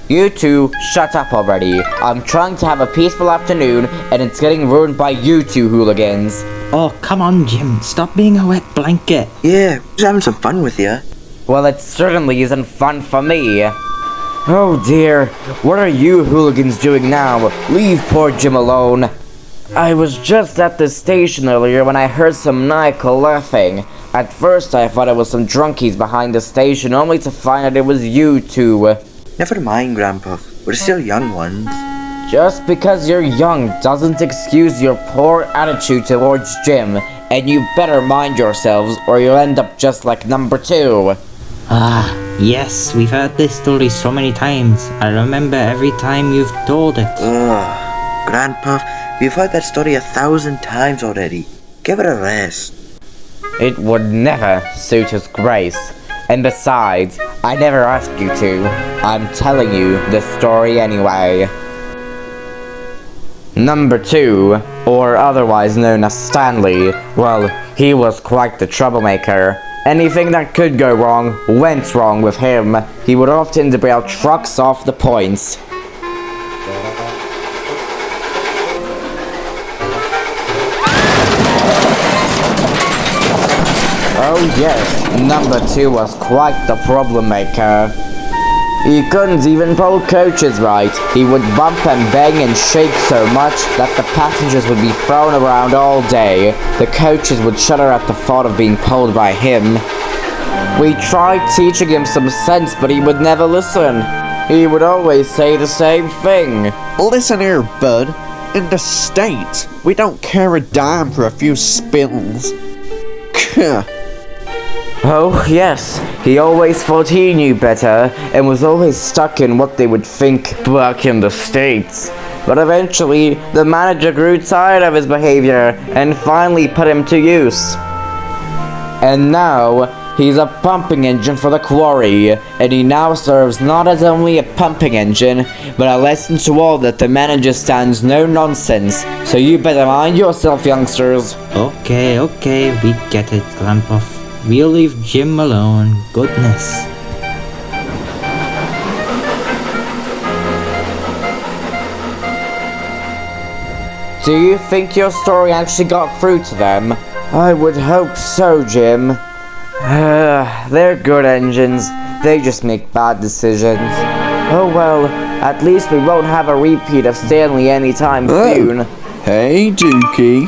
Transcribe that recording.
You two, shut up already. I'm trying to have a peaceful afternoon, and it's getting ruined by you two hooligans. Oh, come on, Jim. Stop being a wet blanket. Yeah, just having some fun with you. Well, it certainly isn't fun for me. Oh dear, what are you hooligans doing now? Leave poor Jim alone. I was just at the station earlier when I heard some Nickel laughing. At first I thought it was some drunkies behind the station, only to find out it was you two. Never mind, Grandpa. We're still young ones. Just because you're young doesn't excuse your poor attitude towards Jim, and you better mind yourselves or you'll end up just like number 2. Yes, we've heard this story so many times. I remember every time you've told it. Ugh, Grandpa, we've heard that story 1,000 times already. Give it a rest. It would never suit his grace. And besides, I never asked you to. I'm telling you the story anyway. Number 2, or otherwise known as Stanley, well, he was quite the troublemaker. Anything that could go wrong, went wrong with him. He would often derail trucks off the points. Oh yes, number 2 was quite the problem maker. He couldn't even pull coaches right. He would bump and bang and shake so much that the passengers would be thrown around all day. The coaches would shudder at the thought of being pulled by him. We tried teaching him some sense, but he would never listen. He would always say the same thing. Listen here, bud. In the States, we don't care a dime for a few spills. Oh, yes, he always thought he knew better, and was always stuck in what they would think back in the States. But eventually, the manager grew tired of his behavior, and finally put him to use. And now, he's a pumping engine for the quarry, and he now serves not as only a pumping engine, but a lesson to all that the manager stands no nonsense, so you better mind yourself, youngsters. Okay, we get it, Grandpa. We'll leave Jim alone. Goodness. Do you think your story actually got through to them? I would hope so, Jim. They're good engines. They just make bad decisions. Oh well, at least we won't have a repeat of Stanley anytime soon. Hey, Dookie.